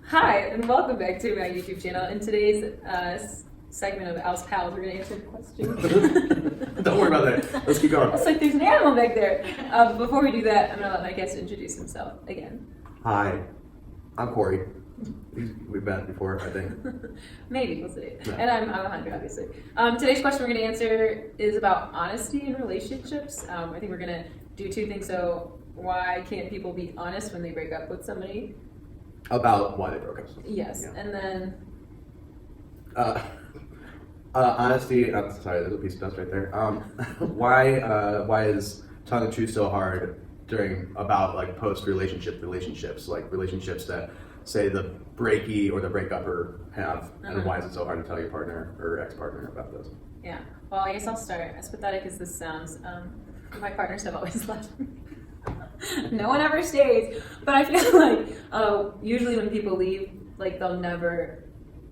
Hi, and welcome back to my YouTube channel. In today's segment of Al's Pals, we're going to answer questions. Don't worry about that. Let's keep going. It's like there's an animal back there. Before we do that, I'm going to let my guest introduce himself again. Hi, I'm Corey. We've met before, I think. Maybe, we'll see. Yeah. And I'm 100, obviously. Today's question we're going to answer is about honesty in relationships. I think we're going to do two things. So, why can't people be honest when they break up with somebody? About why they broke up. Yes, Yeah. and then... Honesty, I'm sorry, there's a piece of dust right there. Why is telling the truth so hard about like relationships, like relationships that say the breaky or the breakupper have, and why is it so hard to tell your partner or ex-partner about this? Yeah, well, I guess I'll start. As pathetic as this sounds, my partners have always left me. No one ever stays, but I feel like usually when people leave, like they'll never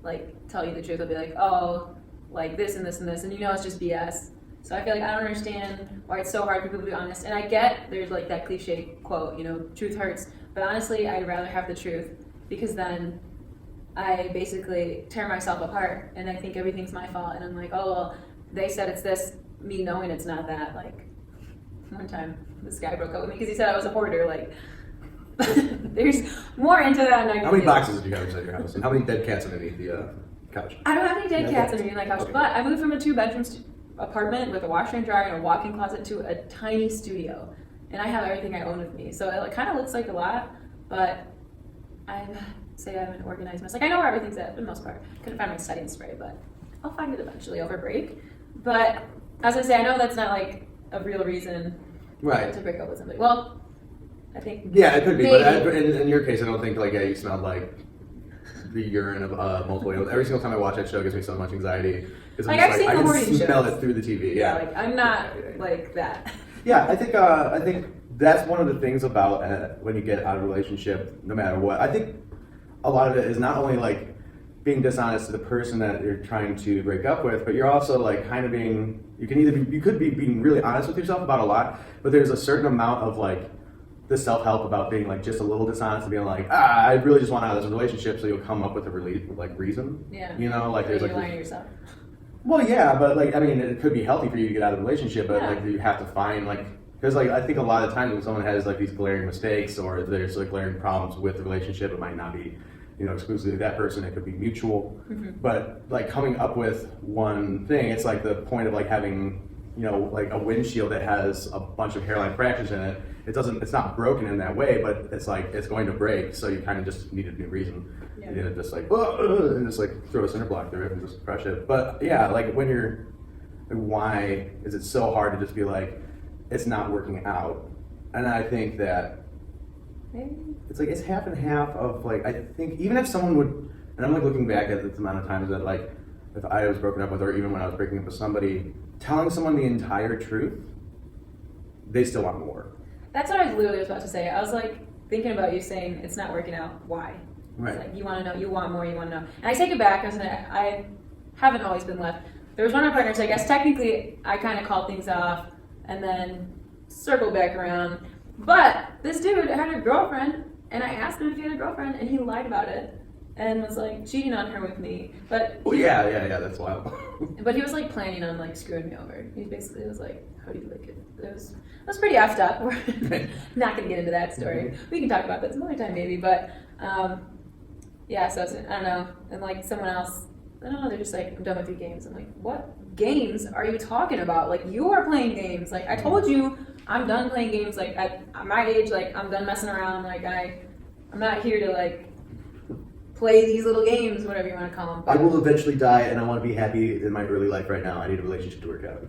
like tell you the truth. They'll be like, oh, like this and this and this, and you know it's just BS. So I feel like I don't understand why it's so hard for people to be honest. And I get there's like that cliche quote, you know, truth hurts, but honestly, I'd rather have the truth because then I basically tear myself apart and I think everything's my fault. And I'm like, oh, well, they said it's this, me knowing it's not that. Like one time this guy broke up with me because he said I was a hoarder. Like there's more into that. How many boxes do you have inside your house? And how many dead cats underneath the couch? I don't have any dead cats underneath my couch, Okay. but I moved from a 2-bedroom apartment with a washer and dryer and a walk-in closet to a tiny studio. And I have everything I own with me. So it kind of looks like a lot, but I say I'm an organized mess. Like I know where everything's at for the most part. Couldn't find my setting spray, but I'll find it eventually over break. But as I say, I know that's not like a real reason Right. to break up with somebody. Well, I think Yeah, it could be, maybe. but in your case, I don't think like you smelled like the urine of multiple animals. Every single time I watch that show, it gives me so much anxiety. Like, I've seen the I hoarding can smell shows. it through the TV. yeah, Yeah, like I'm not like that. Yeah, I think that's one of the things about when you get out of a relationship, no matter what. I think a lot of it is not only like being dishonest to the person that you're trying to break up with, but you're also like kind of being. You could be being really honest with yourself about a lot, but there's a certain amount of like the self-help about being like just a little dishonest and being like, I really just want out of this relationship, so you'll come up with a reason. Yeah. You know, like Or there's you're like. lying to yourself. Well, yeah, but like I mean, it could be healthy for you to get out of a relationship, but Yeah. like you have to find like because like I think a lot of times when someone has like these glaring mistakes or there's like glaring problems with the relationship, it might not be exclusively that person. It could be mutual, but like coming up with one thing, it's like the point of like having like a windshield that has a bunch of hairline fractures in it. It's not broken in that way, but it's like it's going to break. So you kind of just need a new reason. Yeah. You know, just like and just like throw a center block through it and just crush it. But yeah, like when you're, why is it so hard to just be like, it's not working out? And I think that Maybe. it's like it's half and half of like I think even if someone would, and I'm like looking back at the amount of times that like if I was broken up with or even when I was breaking up with somebody, telling someone the entire truth, they still want more. That's what I was literally about to say. I was like thinking about you saying it's not working out. Why? Right. It's like you want to know, you want more, you want to know. And I take it back. I haven't always been left. There was one of my partners. I guess technically I kind of called things off and then circled back around. But this dude had a girlfriend, and I asked him if he had a girlfriend, and he lied about it and was like cheating on her with me. But Well, yeah, that's wild. But he was like planning on like screwing me over. He basically was like, "How do you like it?" It was pretty effed up. We're not gonna get into that story. We can talk about that some other time maybe. But yeah, so I don't know. And like someone else, I don't know. They're just like, "I'm done with your games." I'm like, "What games are you talking about? Like you are playing games. Like I told you, I'm done playing games. Like at my age, like I'm done messing around. Like I'm not here to like." Play these little games, whatever you want to call them. I will eventually die, and I want to be happy in my early life right now. I need a relationship to work out.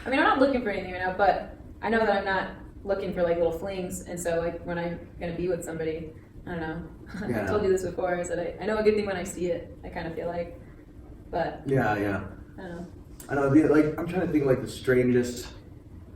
I mean, I'm not looking for anything right now, but I know that I'm not looking for like little flings, and so like when I'm gonna be with somebody, I don't know. Yeah. I told you this before. I said I know a good thing when I see it. I kind of feel like, but Yeah. I don't know. I know. Like I'm trying to think like the strangest.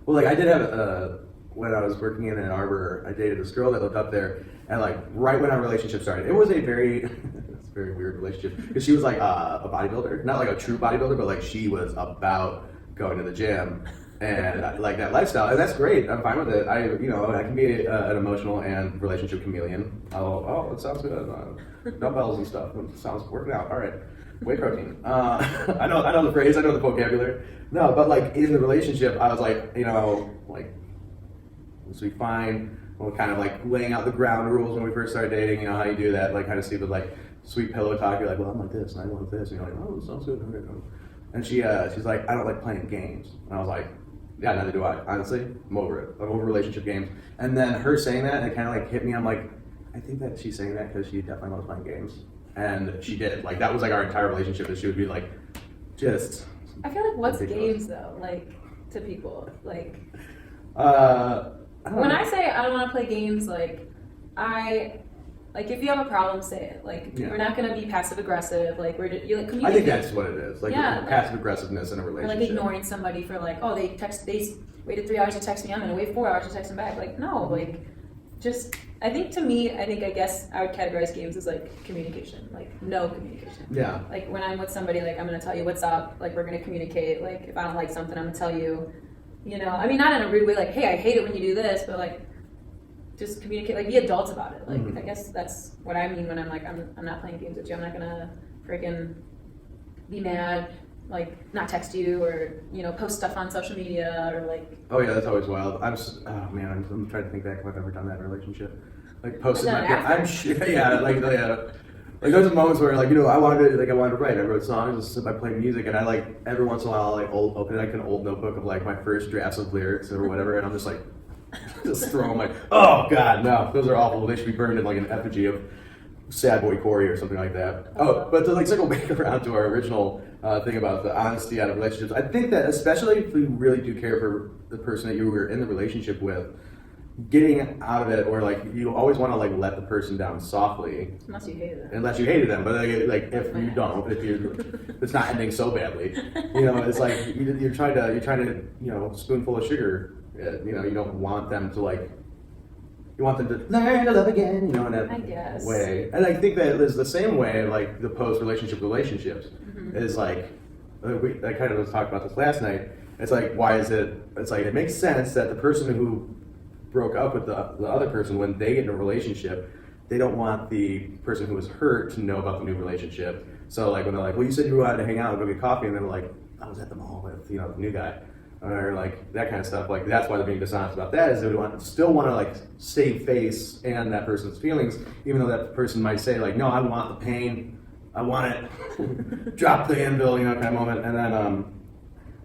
Well, like I did have when I was working in Ann Arbor, I dated this girl that lived up there, and like right when our relationship started, it was a very, it's a very weird relationship because she was like a bodybuilder, not like a true bodybuilder, but like she was about going to the gym, and I like that lifestyle, and that's great. I'm fine with it. I can be an emotional and relationship chameleon. It sounds good. Dumbbells and stuff. It sounds working out. All right, whey protein. I know the phrase. I know the vocabulary. No, but like in the relationship, I was like, this will be fine. We're kind of like laying out the ground rules when we first started dating. You know how you do that, like kind of stupid, like sweet pillow talk. You're like, well, I'm like this, and I want this. And you're like, oh, it sounds good. And she's like, I don't like playing games. And I was like, yeah, neither do I. Honestly, I'm over it. I'm over relationship games. And then her saying that, it kind of like hit me. I'm like, I think that she's saying that because she definitely loves playing games, and she did. Like that was like our entire relationship. That she would be like, just. I feel like what's games though, like to people, like. When I say I don't want to play games, like if you have a problem, say it. Like we're not going to be passive aggressive. Like you like communicate. I think that's what it is. Like passive aggressiveness in a relationship. Or like ignoring somebody for like, oh, they waited 3 hours to text me. I'm going to wait 4 hours to text them back. Like no, like just I guess I would categorize games as like communication, like no communication. Yeah. Like when I'm with somebody, like I'm going to tell you what's up. Like we're going to communicate. Like if I don't like something, I'm going to tell you. You know, I mean, not in a rude way, like, hey, I hate it when you do this, but like, just communicate, like, be adults about it. Like, I guess that's what I mean when I'm like, I'm not playing games with you. I'm not gonna freaking be mad, like, not text you or, post stuff on social media or like. Oh yeah, that's always wild. I'm trying to think back if I've ever done that in a relationship. Like, posted I'm sure, yeah, like there's moments where I wanted to write. I wrote songs by playing music, and I like every once in a while open like an old notebook of like my first drafts of lyrics or whatever, and I'm just like just throwing like, oh god, no, those are awful. They should be burned in like an effigy of Sad Boy Corey or something like that. Oh, but to like circle back around to our original thing about the honesty out of relationships, I think that especially if you really do care for the person that you were in the relationship with, getting out of it, or like you always want to like let the person down softly. Unless you hated them. Unless you hated them, but like if you don't, it's not ending so badly, it's like you're trying to spoonful of sugar. You don't want them to like. You want them to learn to love again, in that way. And I think that is the same way, like the post-relationship relationships is like, I kind of was talking about this last night. It's like, why is it? It's like it makes sense that the person who broke up with the other person, when they get in a relationship, they don't want the person who was hurt to know about the new relationship. So like when they're like, well, you said you wanted to hang out and go get coffee, and they're like, I was at the mall with the new guy, or like that kind of stuff. Like that's why they're being dishonest about that, is they still want to like save face and that person's feelings, even though that person might say like, no, I want the pain, I want it, drop the anvil, kind of moment. And then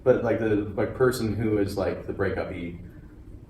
but like the person who is like the breakup-y,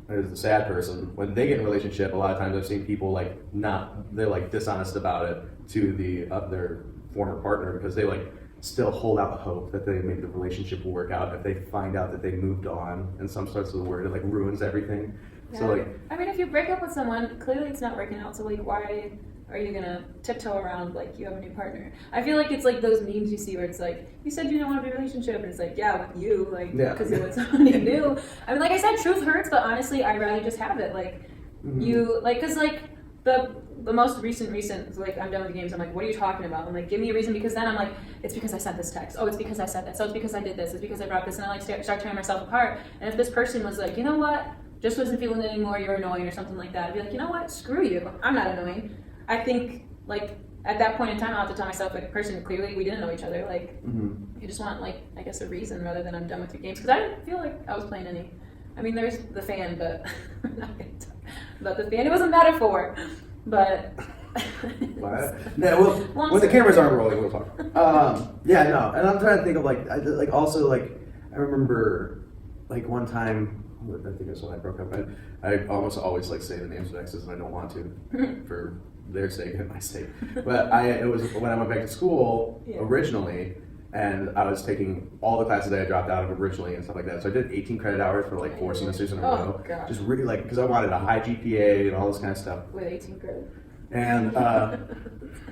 is the sad person, when they get in a relationship, a lot of times I've seen people they're like dishonest about it to their former partner, because they like still hold out hope that maybe the relationship will work out if they find out that they moved on in some sorts of the word. It like ruins everything. Yeah. So like, I mean, if you break up with someone, clearly it's not working out, so like why are you gonna tiptoe around like you have a new partner? I feel like it's like those memes you see where it's like, you said you don't want to be in a relationship, and it's like, yeah, with you, like, because it was somebody new. I mean, like I said, truth hurts, but honestly, I'd rather just have it. Like, you, like, because like the most recent, like, I'm done with the games, I'm like, what are you talking about? I'm like, give me a reason, because then I'm like, it's because I sent this text. Oh, it's because I said that. So it's because I did this. It's because I brought this, and I like start tearing myself apart. And if this person was like, you know what, just wasn't feeling it anymore, you're annoying or something like that, I'd be like, you know what, screw you, I'm not annoying. I think, like, at that point in time, I'll have to tell myself, like, person, clearly we didn't know each other. Like, you just want, like, I guess a reason rather than I'm done with your games. Because I didn't feel like I was playing any. I mean, there's the fan, but we're not going to talk about the fan. It was a metaphor, but. When the cameras aren't rolling, we'll talk. And I'm trying to think of, I remember, like, one time, I think that's when I broke up. I almost always like say the names of exes, and I don't want to for their sake and my sake. But it was when I went back to school originally, and I was taking all the classes that I dropped out of originally and stuff like that. So I did 18 credit hours for like 4 semesters in a row. God. Just really like, because I wanted a high GPA and all this kind of stuff. With 18 credit. And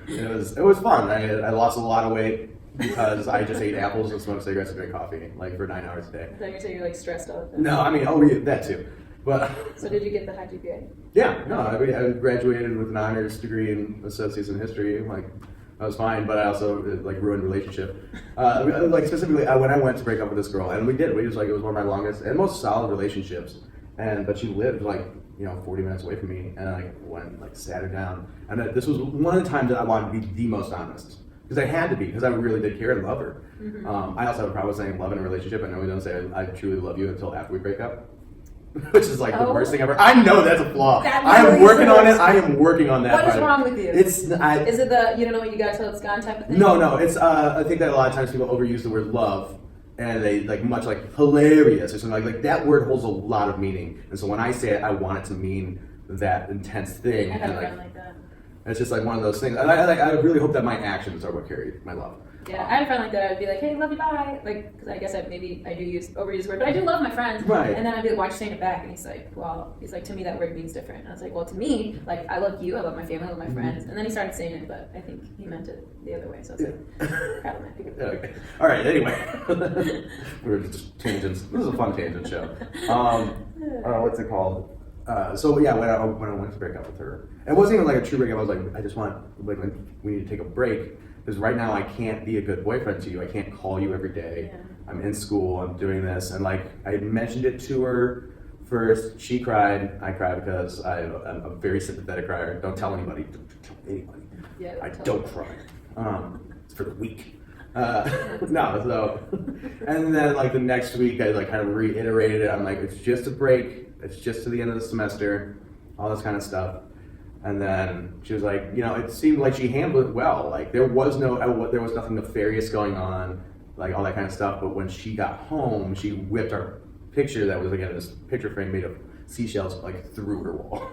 it was fun. I lost a lot of weight because I just ate apples and smoked cigarettes and drank coffee like for 9 hours a day. Then you say you're like stressed out. No, I mean, that too. But so did you get the high GPA? Yeah, no, I graduated with an honors degree in associates in history. Like, I was fine, but I also like ruined relationship. Like specifically, when I went to break up with this girl, and we did. We just like it was one of my longest and most solid relationships. But she lived like 40 minutes away from me, and I went like sat her down. And this was one of the times that I wanted to be the most honest because I had to be because I really did care and love her. I also have a problem with saying love in a relationship. I know we don't say I truly love you until after we break up. Which is like the worst thing ever. I know that's a flaw. I am working on it. I am working on that. What is wrong with you? Is it the you don't know what you got till it's gone type of thing? No. It's I think that a lot of times people overuse the word love, and they like much like hilarious or something like that. Word holds a lot of meaning, and so when I say it, I want it to mean that intense thing. I had a friend like that. It's just like one of those things. And I really hope that my actions are what carry my love. Yeah, I had a friend like that. I would be like, "Hey, love you, bye." Like, because I guess I do overuse the word, but I do love my friends. Right. And then I'd be like, "Why'd you say it back?" And he's like, to me that word means different. And I was like, "Well, to me, like, I love you, I love my family, I love my friends." And then he started saying it, but I think he meant it the other way. So I was like, problematic. Okay. All right. Anyway, we're just tangents. This is a fun tangent show. What's it called? So yeah, when I went to break up with her, it wasn't even like a true breakup. I was like, I just want we need to take a break. Because right now I can't be a good boyfriend to you. I can't call you every day. Yeah. I'm in school. I'm doing this, and like I mentioned it to her first. She cried. I cried because I'm a very sympathetic crier. Don't tell anybody. Don't tell anybody. Yeah, I don't cry. It's for the weak. No. So, and then like the next week I like kind of reiterated it. I'm like, it's just a break. It's just to the end of the semester. All this kind of stuff. And then she was like, it seemed like she handled it well. Like there was nothing nefarious going on, like all that kind of stuff. But when she got home, she whipped our picture that was again this picture frame made of seashells like through her wall.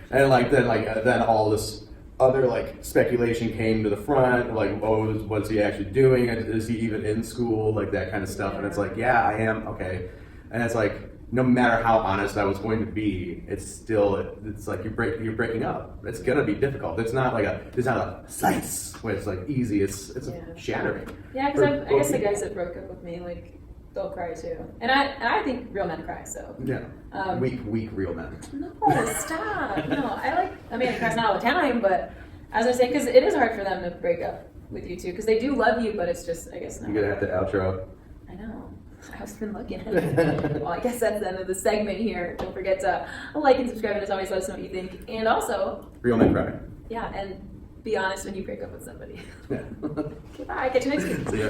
And then all this other like speculation came to the front, like, oh, what's he actually doing? Is he even in school? Like that kind of stuff. And it's like, yeah, I am. Okay. And it's like, no matter how honest I was going to be, it's like you're breaking up. It's gonna be difficult. It's not a slice where it's like easy. It's shattering. Yeah, because I guess the guys that broke up with me like they'll cry too, and I think real men cry. So yeah, weak real men. No, stop. No, I mean it cries not all the time, but as I say, because it is hard for them to break up with you too, because they do love you, but it's just I guess not. You're gonna have to outro. I know. I've been looking at it. Well, I guess that's the end of the segment here. Don't forget to like and subscribe, and as always, let us know what you think. And also, real men cry. Yeah, and be honest when you break up with somebody. Yeah. Okay, bye. Catch you next week. See ya.